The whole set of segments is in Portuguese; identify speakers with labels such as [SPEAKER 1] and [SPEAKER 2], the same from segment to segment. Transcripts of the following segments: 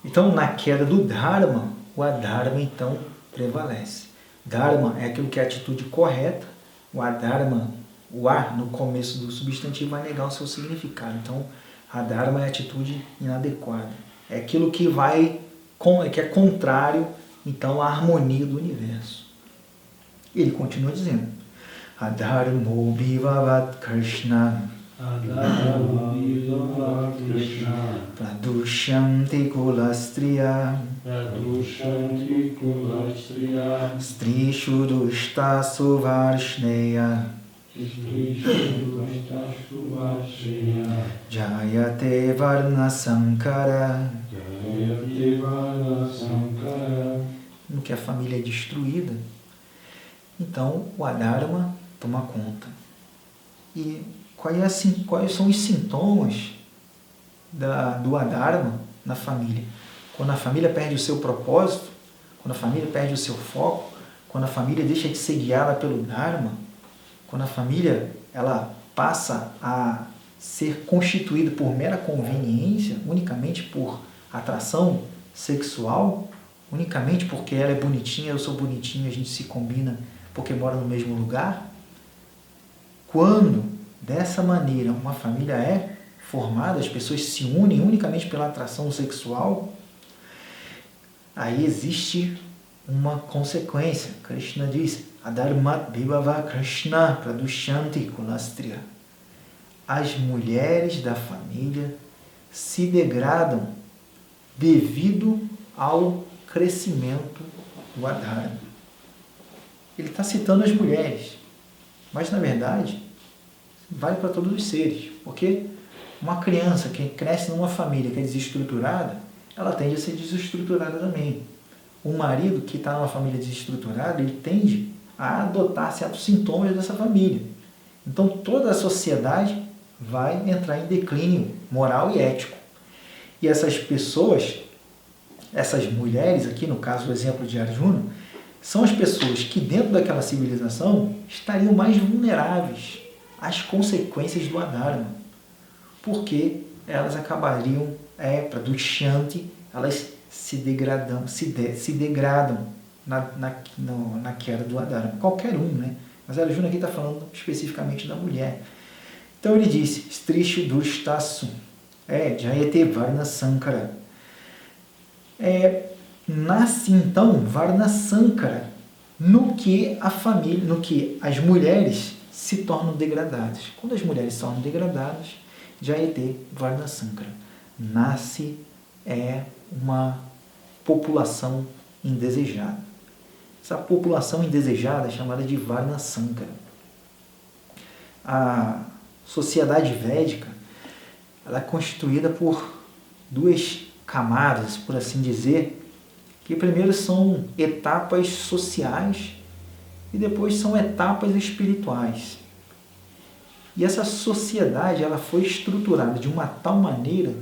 [SPEAKER 1] Então, na queda do Dharma, o Adharma então prevalece. Dharma é aquilo que é a atitude correta, o Adharma, o A no começo do substantivo vai negar o seu significado. Então, Adharma é a atitude inadequada. É aquilo que que é contrário então à harmonia do universo. Ele continua dizendo: Adharmo bhivavat Krishna Pradushanti kulastriya Strishu dushtasu varshneya Jayate varna sankara. No que a família é destruída, então o Adharma toma conta. E quais são os sintomas do Adharma na família? Quando a família perde o seu propósito, quando a família perde o seu foco, quando a família deixa de ser guiada pelo Dharma, quando a família ela passa a ser constituída por mera conveniência, unicamente por atração sexual, unicamente porque ela é bonitinha, eu sou bonitinho, a gente se combina porque mora no mesmo lugar. Quando dessa maneira uma família é formada, as pessoas se unem unicamente pela atração sexual, aí existe uma consequência. Krishna diz: Adharmat bhivava Krishna pradushanti kulastriya. As mulheres da família se degradam devido ao crescimento do Adharma. Ele está citando as mulheres, mas na verdade vale para todos os seres, porque uma criança que cresce numa família que é desestruturada, ela tende a ser desestruturada também. O marido que está numa família desestruturada, ele tende a adotar certos sintomas dessa família. Então toda a sociedade vai entrar em declínio moral e ético. E essas pessoas, essas mulheres aqui, no caso do exemplo de Arjuna, são as pessoas que dentro daquela civilização estariam mais vulneráveis às consequências do Adharma, porque elas acabariam, pradushanti, elas se degradam na queda do Adharma. Qualquer um, né? Mas Arjuna aqui está falando especificamente da mulher. Então ele disse: Strishu dushtasu, Jayate varna sankara. Nasce então varna sankara no que a família, no que as mulheres se tornam degradadas. Quando as mulheres se tornam degradadas, Jayate varna sankara. Nasce uma população indesejada. Essa população indesejada é chamada de varna sankara. A sociedade védica ela é constituída por duas camadas, por assim dizer, que primeiro são etapas sociais e depois são etapas espirituais. E essa sociedade ela foi estruturada de uma tal maneira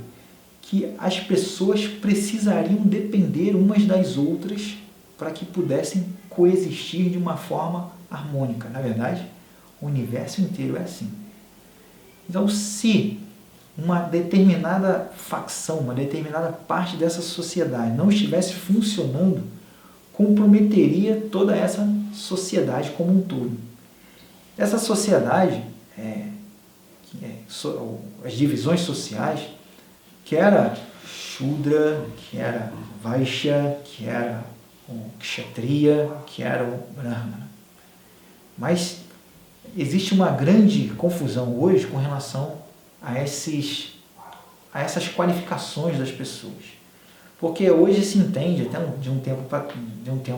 [SPEAKER 1] que as pessoas precisariam depender umas das outras para que pudessem coexistir de uma forma harmônica. Na verdade, o universo inteiro é assim. Então, se uma determinada facção, uma determinada parte dessa sociedade não estivesse funcionando, comprometeria toda essa sociedade como um todo. Essa sociedade, as divisões sociais, que era Shudra, que era Vaishya, que era o Kshatriya, que era o Brahmana. Mas existe uma grande confusão hoje com relação a essas qualificações das pessoas. Porque hoje se entende, até de um tempo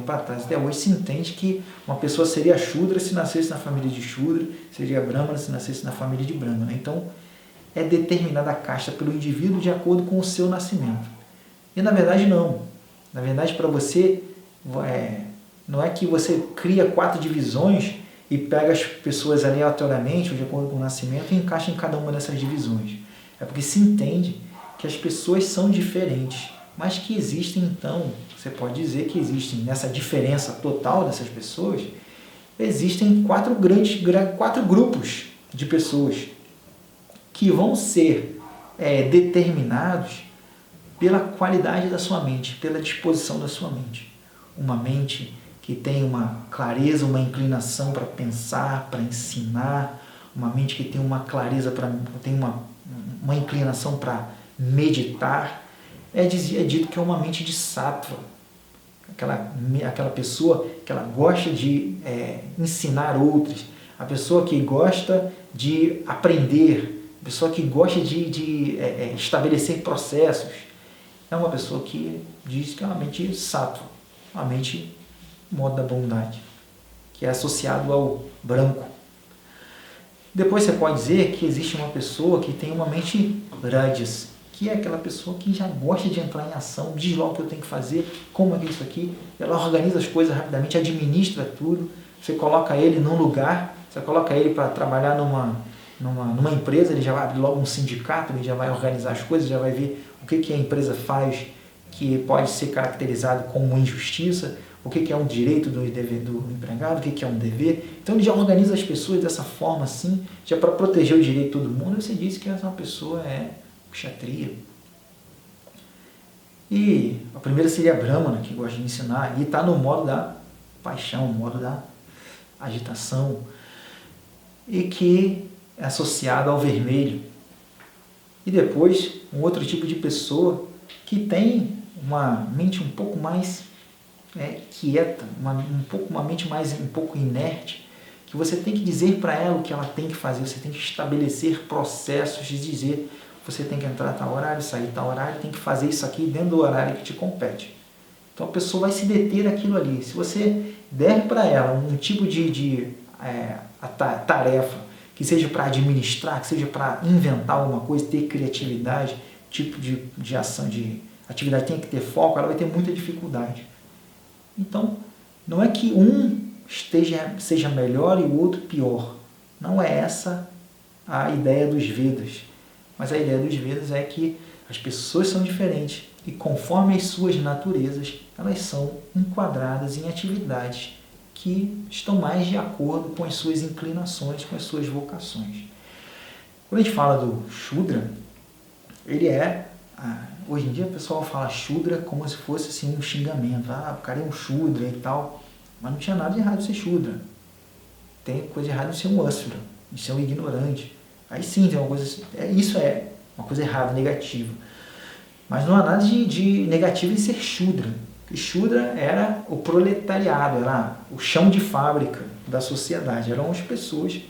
[SPEAKER 1] para trás, até hoje se entende que uma pessoa seria Shudra se nascesse na família de Shudra, seria Brahmana se nascesse na família de Brahmana. Então, é determinada a casta pelo indivíduo de acordo com o seu nascimento. E na verdade não. Na verdade, para você, não é que você cria 4 divisões e pega as pessoas aleatoriamente, ou de acordo com o nascimento, e encaixa em cada uma dessas divisões. É porque se entende que as pessoas são diferentes, mas que existem, então, você pode dizer que existem, nessa diferença total dessas pessoas, existem 4 grupos de pessoas que vão ser determinados pela qualidade da sua mente, pela disposição da sua mente. Uma mente que tem uma clareza, uma inclinação para pensar, para ensinar, uma mente que tem uma clareza, tem uma inclinação para meditar. É dito que é uma mente de sattva, aquela pessoa que ela gosta de ensinar outros, a pessoa que gosta de aprender, a pessoa que gosta de estabelecer processos. É uma pessoa que diz que é uma mente sattva, uma mente modo da bondade, que é associado ao branco. Depois você pode dizer que existe uma pessoa que tem uma mente rajas, que é aquela pessoa que já gosta de entrar em ação, diz logo o que eu tenho que fazer, como é isso aqui, ela organiza as coisas rapidamente, administra tudo, você coloca ele num lugar, você coloca ele para trabalhar numa empresa, ele já vai abrir logo um sindicato, ele já vai organizar as coisas, já vai ver o que a empresa faz que pode ser caracterizado como injustiça, o que é um direito do empregado, o que é um dever. Então ele já organiza as pessoas dessa forma assim, já para proteger o direito de todo mundo. Você diz que essa pessoa é kshatriya. E a primeira seria a brahmana, que gosta de ensinar, e está no modo da paixão, no modo da agitação, e que é associado ao vermelho. E depois, um outro tipo de pessoa que tem uma mente um pouco mais quieta, uma mente um pouco inerte, que você tem que dizer para ela o que ela tem que fazer, você tem que estabelecer processos de dizer, você tem que entrar a tal horário, sair a tal horário, tem que fazer isso aqui dentro do horário que te compete. Então a pessoa vai se deter naquilo ali. Se você der para ela um tipo de tarefa que seja para administrar, que seja para inventar alguma coisa, ter criatividade, tipo de ação, de atividade tem que ter foco, ela vai ter muita dificuldade. Então, não é que um seja melhor e o outro pior. Não é essa a ideia dos Vedas. Mas a ideia dos Vedas é que as pessoas são diferentes e conforme as suas naturezas, elas são enquadradas em atividades que estão mais de acordo com as suas inclinações, com as suas vocações. Quando a gente fala do Shudra, ele hoje em dia o pessoal fala Shudra como se fosse assim, um xingamento. O cara é um Shudra e tal. Mas não tinha nada de errado em ser Shudra. Tem coisa errada em ser um Asura, em ser um ignorante. Aí sim, tem uma coisa, isso é uma coisa errada, negativa. Mas não há nada de negativo em ser Shudra. Porque Shudra era o proletariado, era o chão de fábrica da sociedade. Eram as pessoas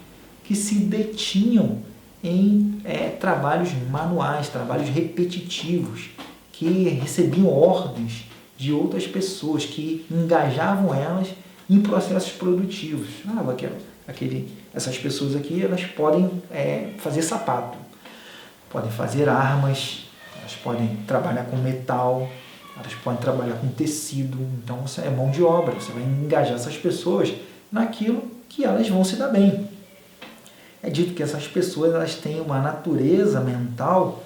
[SPEAKER 1] que se detinham em trabalhos manuais, trabalhos repetitivos, que recebiam ordens de outras pessoas, que engajavam elas em processos produtivos. Essas pessoas aqui, elas podem fazer sapato, podem fazer armas, elas podem trabalhar com metal, elas podem trabalhar com tecido. Então, isso é mão de obra, você vai engajar essas pessoas naquilo que elas vão se dar bem. É dito que essas pessoas elas têm uma natureza mental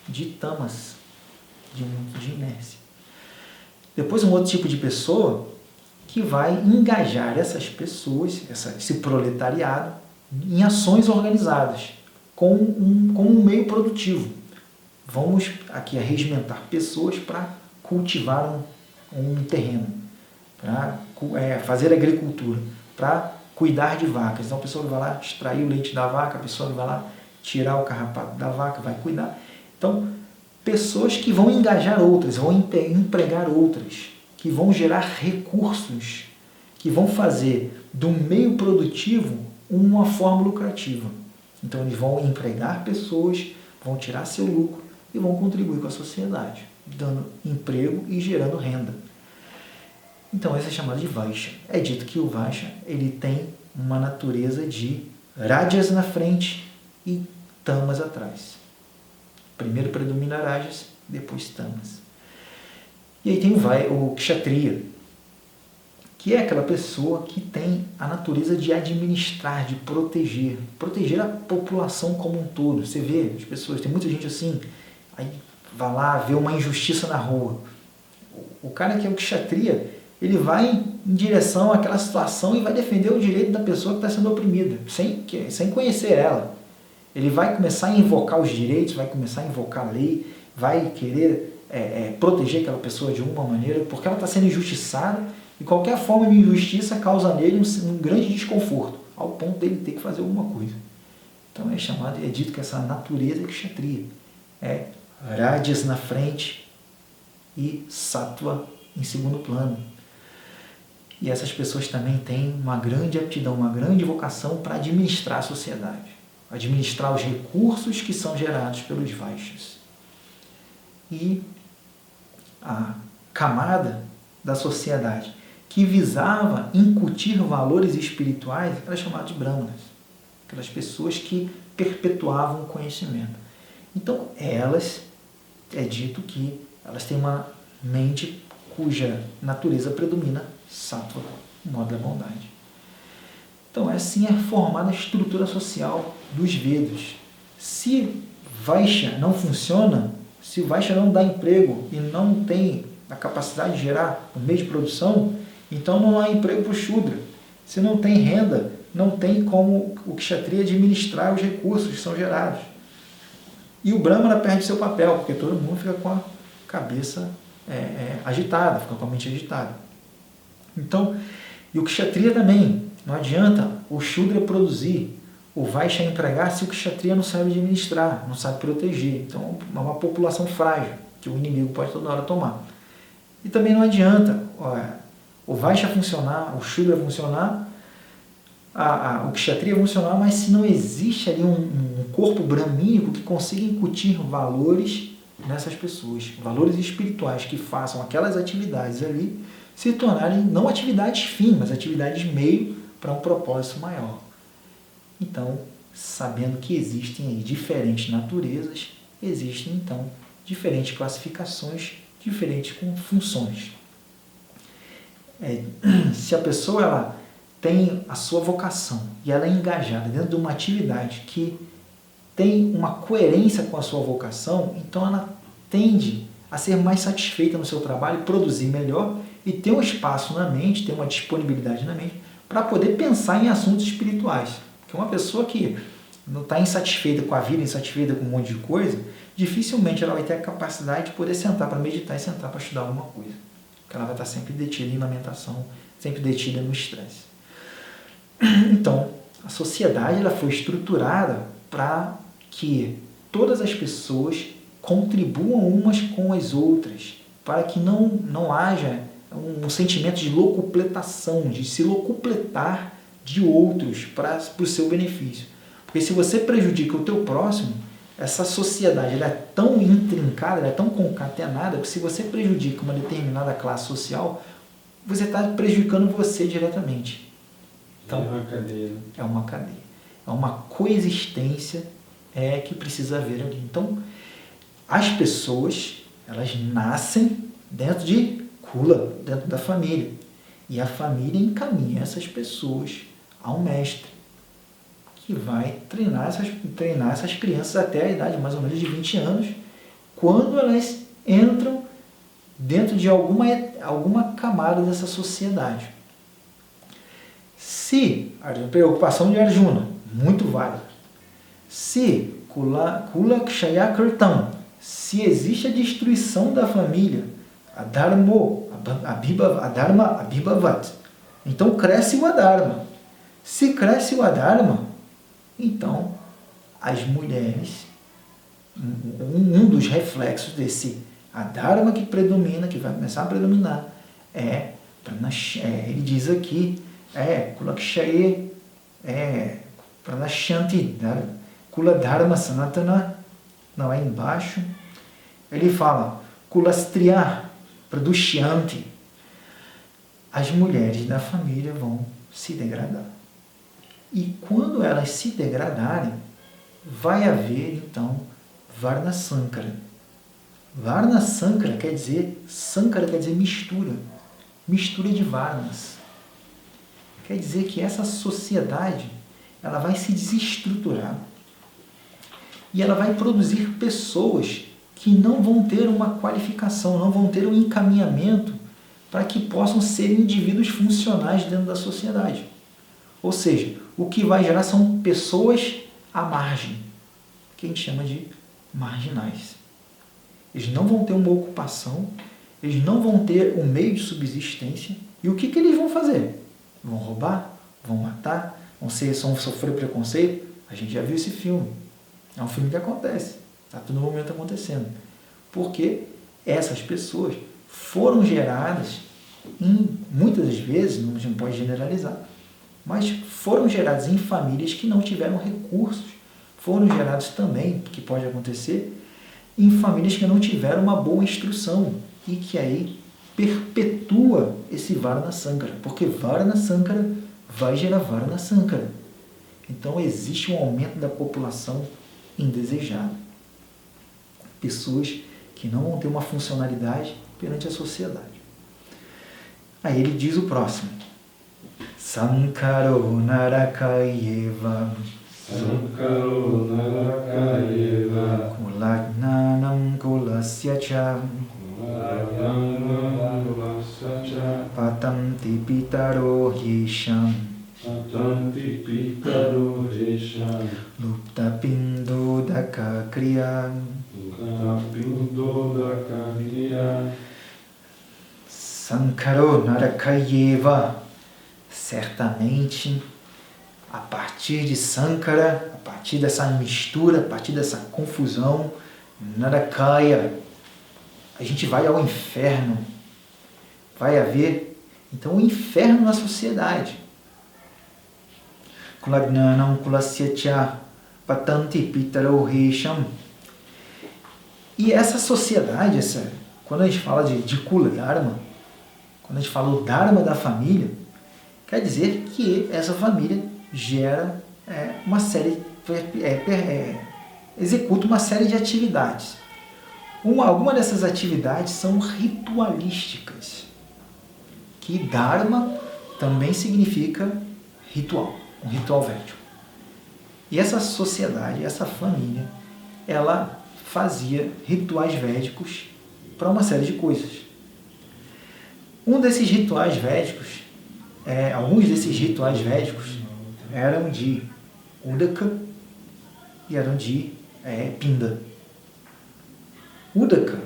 [SPEAKER 1] de tamas, de inércia. Depois, um outro tipo de pessoa que vai engajar essas pessoas, esse proletariado, em ações organizadas, com um meio produtivo. Vamos aqui regimentar pessoas para cultivar um terreno, para fazer agricultura, para cuidar de vacas. Então a pessoa vai lá extrair o leite da vaca, a pessoa vai lá tirar o carrapato da vaca, vai cuidar. Então, pessoas que vão engajar outras, vão empregar outras, que vão gerar recursos, que vão fazer do meio produtivo uma forma lucrativa. Então eles vão empregar pessoas, vão tirar seu lucro e vão contribuir com a sociedade, dando emprego e gerando renda. Então esse é chamado de Vaishya. É dito que o Vaishya ele tem uma natureza de Rajas na frente e Tamas atrás. Primeiro predomina Rajas, depois Tamas. E aí tem o Kshatriya, que é aquela pessoa que tem a natureza de administrar, de proteger a população como um todo. Você vê as pessoas, tem muita gente assim, aí vai lá ver uma injustiça na rua. O cara que é o Kshatriya, ele vai em direção àquela situação e vai defender o direito da pessoa que está sendo oprimida, sem conhecer ela. Ele vai começar a invocar os direitos, vai começar a invocar a lei, vai querer proteger aquela pessoa de uma maneira, porque ela está sendo injustiçada, e qualquer forma de injustiça causa nele um grande desconforto, ao ponto dele ter que fazer alguma coisa. Então é dito que essa natureza é kshatriya. É Rajas na frente e Sattva em segundo plano. E essas pessoas também têm uma grande aptidão, uma grande vocação para administrar a sociedade, administrar os recursos que são gerados pelos Vaishyas. E a camada da sociedade que visava incutir valores espirituais era chamada de Brahmanas, aquelas pessoas que perpetuavam o conhecimento. Então, elas, é dito que elas têm uma mente cuja natureza predomina Sattva, o modo da bondade. Então, assim é formada a estrutura social dos Vedas. Se Vaishya não funciona, se o Vaishya não dá emprego e não tem a capacidade de gerar um meio de produção, então não há emprego para o Shudra. Se não tem renda, não tem como o Kshatriya administrar os recursos que são gerados. E o Brahmana perde seu papel, porque todo mundo fica com a cabeça agitada, fica com a mente agitada. Então, e o Kshatriya também, não adianta o Shudra produzir, o Vaishya empregar, se o Kshatriya não sabe administrar, não sabe proteger. Então, é uma população frágil, que o inimigo pode toda hora tomar. E também não adianta o Vaishya funcionar, o Shudra funcionar, o Kshatriya funcionar, mas se não existe ali um corpo brahmínico que consiga incutir valores nessas pessoas, valores espirituais que façam aquelas atividades ali se tornarem não atividades fim, mas atividades meio para um propósito maior. Então, sabendo que existem aí diferentes naturezas, existem então diferentes classificações, diferentes funções. Se a pessoa ela tem a sua vocação e ela é engajada dentro de uma atividade que tem uma coerência com a sua vocação, então ela tende a ser mais satisfeita no seu trabalho, produzir melhor e ter um espaço na mente, ter uma disponibilidade na mente para poder pensar em assuntos espirituais. Porque uma pessoa que não está insatisfeita com a vida, insatisfeita com um monte de coisa, dificilmente ela vai ter a capacidade de poder sentar para meditar e sentar para estudar alguma coisa. Porque ela vai estar sempre detida em lamentação, sempre detida no estresse. Então, a sociedade ela foi estruturada para que todas as pessoas contribuam umas com as outras, para que não haja um sentimento de locupletação, de se locupletar de outros para o seu benefício. Porque se você prejudica o teu próximo, essa sociedade ela é tão intrincada, ela é tão concatenada, que se você prejudica uma determinada classe social, você está prejudicando você diretamente. Então,
[SPEAKER 2] é uma cadeia.
[SPEAKER 1] É uma cadeia. É uma coexistência que precisa haver ali. Então, as pessoas, elas nascem dentro de Kula, dentro da família. E a família encaminha essas pessoas a um mestre, que vai treinar essas crianças até a idade mais ou menos de 20 anos, quando elas entram dentro de alguma camada dessa sociedade. Se a preocupação de Arjuna, muito válida, se Kula Kshaya Kirtan, se existe a destruição da família, Adharma Abhibhavat, então cresce o Adharma. Se cresce o Adharma, então as mulheres, um dos reflexos desse Adharma que predomina, que vai começar a predominar, ele diz aqui, Kulakshaye, Pranashyanti, Kula Dharma Sanatana, não é embaixo, ele fala, Kulastriya Pradushyanti, as mulheres da família vão se degradar. E quando elas se degradarem, vai haver, então, Varna Sankara. Varna Sankara quer dizer mistura. Mistura de Varnas. Quer dizer que essa sociedade ela vai se desestruturar. E ela vai produzir pessoas que não vão ter uma qualificação, não vão ter um encaminhamento para que possam ser indivíduos funcionais dentro da sociedade. Ou seja, o que vai gerar são pessoas à margem, que a gente chama de marginais. eles não vão ter uma ocupação, eles não vão ter um meio de subsistência. E o que eles vão fazer? Vão roubar? Vão matar? Vão sofrer preconceito? A gente já viu esse filme. É um filme que acontece. Está todo momento acontecendo. Porque essas pessoas foram geradas, muitas das vezes, não pode generalizar, mas foram geradas em famílias que não tiveram recursos. Foram gerados também, que pode acontecer, em famílias que não tiveram uma boa instrução e que aí perpetua esse Varana Sankara, porque Varana Sankara vai gerar Varana Sankara. Então existe um aumento da população indesejada. Pessoas que não vão ter uma funcionalidade perante a sociedade. Aí ele diz o próximo. Sankaro narakayeva
[SPEAKER 2] Sankaro narakayeva
[SPEAKER 1] kulagnanam kulasyacha patanti pitaro yesham
[SPEAKER 2] Patanti pitaro yesham
[SPEAKER 1] lupta pindodaka kriya
[SPEAKER 2] Pindodaka kriya
[SPEAKER 1] Sankaro narakayeva. Certamente, a partir de Sankara, a partir dessa mistura, a partir dessa confusão, Narakaya, a gente vai ao inferno. Vai haver, então, o inferno na sociedade. Kulagnanam kulasyatya patanti pitaro hesham. E essa sociedade, quando a gente fala de Kula Dharma, quando a gente fala o Dharma da família, quer dizer que essa família gera uma série, executa uma série de atividades. Alguma dessas atividades são ritualísticas, que Dharma também significa ritual, um ritual védico. E essa sociedade, essa família, ela fazia rituais védicos para uma série de coisas. Alguns desses rituais védicos eram de Udaka e eram de Pinda. Udaka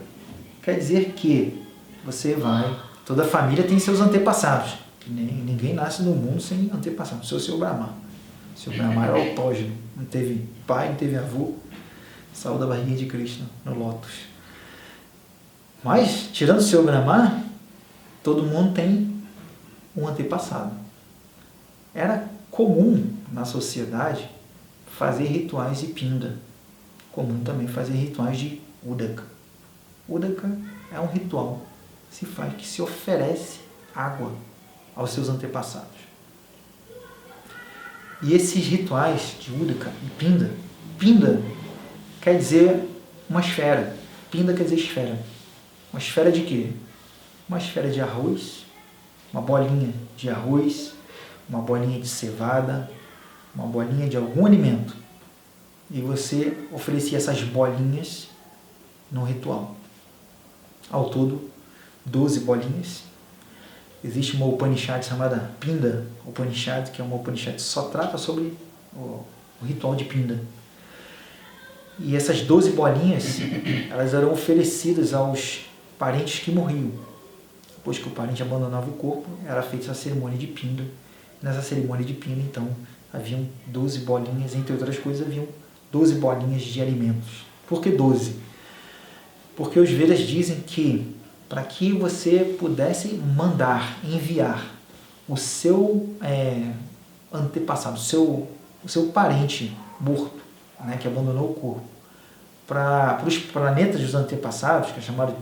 [SPEAKER 1] quer dizer que toda família tem seus antepassados. Ninguém nasce no mundo sem antepassados. O seu Brahma. O seu Brahma era autógeno. Não teve pai, não teve avô. Saiu da barriguinha de Krishna, no Lótus. Mas, tirando o seu Brahma, todo mundo tem um antepassado. Era comum na sociedade fazer rituais de Pinda. Comum também fazer rituais de Udaka. Udaka é um ritual que se oferece água aos seus antepassados. E esses rituais de Udaka e Pinda quer dizer uma esfera. Pinda quer dizer esfera. Uma esfera de quê? Uma esfera de arroz, uma bolinha de arroz, uma bolinha de cevada, uma bolinha de algum alimento. E você oferecia essas bolinhas no ritual. Ao todo, 12 bolinhas. Existe uma Upanishad chamada Pinda Upanishad, que é uma Upanishad que só trata sobre o ritual de Pinda. E essas 12 bolinhas, elas eram oferecidas aos parentes que morriam. Depois que o parente abandonava o corpo, era feita essa cerimônia de Pinda. Nessa cerimônia de Pinda, então, haviam 12 bolinhas, entre outras coisas, haviam 12 bolinhas de alimentos. Por que 12? Porque os Vedas dizem que, para que você pudesse enviar o seu antepassado, o seu parente morto, né, que abandonou o corpo, para os planetas dos antepassados, que é chamado de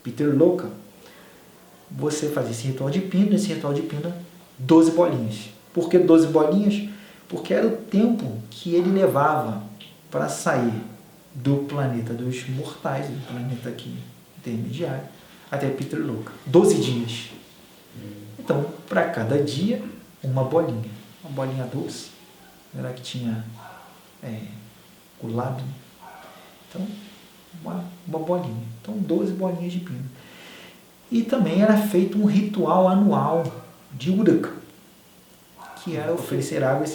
[SPEAKER 1] Pitarloka, você fazia esse ritual de Pinda, 12 bolinhas. Por que 12 bolinhas? Porque era o tempo que ele levava para sair do planeta dos mortais, do planeta aqui intermediário, até Pitarloka. 12 dias. Então, para cada dia, uma bolinha doce. Era que tinha o lábio. Então, uma bolinha. Então, 12 bolinhas de Pinda. E também era feito um ritual anual de Udaka, que era oferecer água a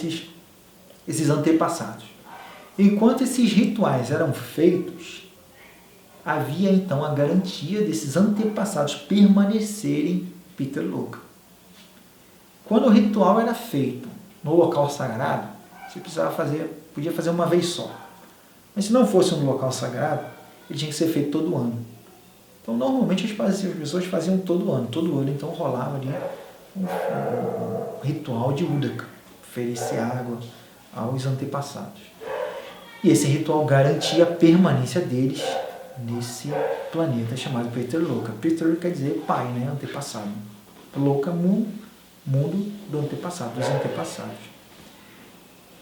[SPEAKER 1] esses antepassados. Enquanto esses rituais eram feitos, havia então a garantia desses antepassados permanecerem Pitraloka. Quando o ritual era feito no local sagrado, você podia fazer uma vez só. Mas se não fosse um local sagrado, ele tinha que ser feito todo ano. Então, normalmente as pessoas faziam todo ano. Todo ano, então, rolava ali um ritual de Udaka, oferecer água aos antepassados. E esse ritual garantia a permanência deles nesse planeta chamado Pitraloka. Pitra quer dizer pai, né? Antepassado. Loka, mundo do antepassado, dos antepassados.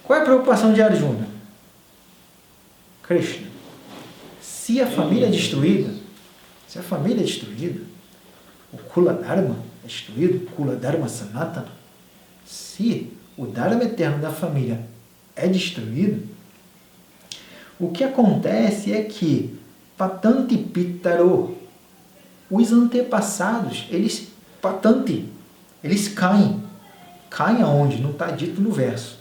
[SPEAKER 1] Qual é a preocupação de Arjuna? Krishna. Se a família é destruída, o Kula Dharma é destruído, Kula Dharma Sanatana, se o Dharma eterno da família é destruído, o que acontece é que Patanti Pitaro, os antepassados, eles caem. Caem aonde? Não está dito no verso,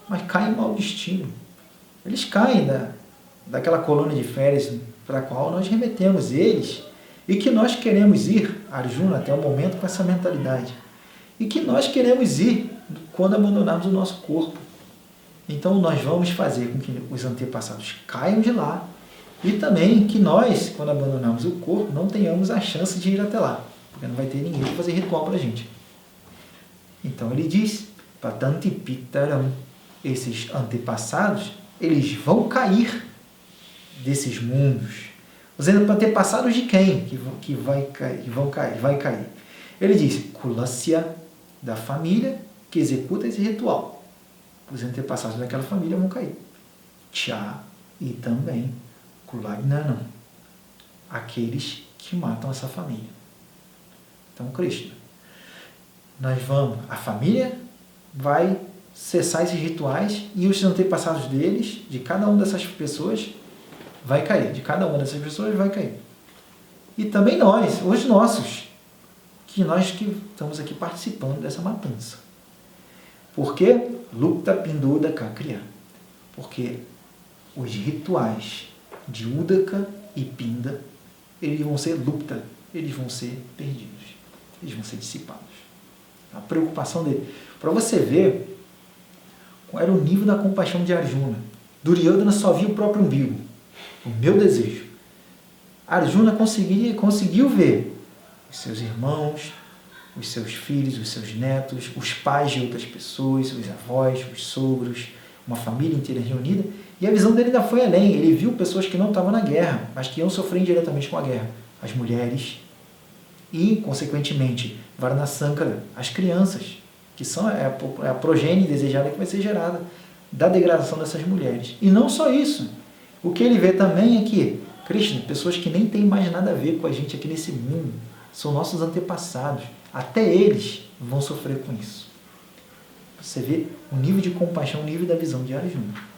[SPEAKER 1] mas caem em mau destino. Eles caem daquela colônia de férias para a qual nós remetemos eles e que nós queremos ir, Arjuna, até o momento com essa mentalidade, e que nós queremos ir quando abandonarmos o nosso corpo. Então nós vamos fazer com que os antepassados caiam de lá e também que nós, quando abandonarmos o corpo, não tenhamos a chance de ir até lá, porque não vai ter ninguém para fazer ritual para a gente. Então ele diz, Patanti Pitaram, esses antepassados, eles vão cair desses mundos. Os antepassados de quem? Que vai cair. Ele diz, Kulasya, da família que executa esse ritual. Os antepassados daquela família vão cair. Tcha, e também Kulagnanam, aqueles que matam essa família. Então, Krishna, a família vai cessar esses rituais e os antepassados deles, de cada uma dessas pessoas, vai cair. E também nós, os nossos, nós que estamos aqui participando dessa matança. Por quê? Lupta Pindoda Kakriya. Porque os rituais de Udaka e Pinda, eles vão ser lupta, eles vão ser perdidos, eles vão ser dissipados. A preocupação dele. Para você ver qual era o nível da compaixão de Arjuna. Duryodhana só via o próprio umbigo, o meu desejo. Arjuna conseguiu ver os seus irmãos, os seus filhos, os seus netos, os pais de outras pessoas, os avós, os sogros, uma família inteira reunida, e a visão dele ainda foi além. Ele viu pessoas que não estavam na guerra, mas que iam sofrer indiretamente com a guerra. As mulheres e, consequentemente, Varnasankara, as crianças, que são a progênie desejada que vai ser gerada da degradação dessas mulheres. E não só isso. O que ele vê também é que, Krishna, pessoas que nem têm mais nada a ver com a gente aqui nesse mundo, são nossos antepassados. Até eles vão sofrer com isso. Você vê o nível de compaixão, o nível da visão de Arjuna.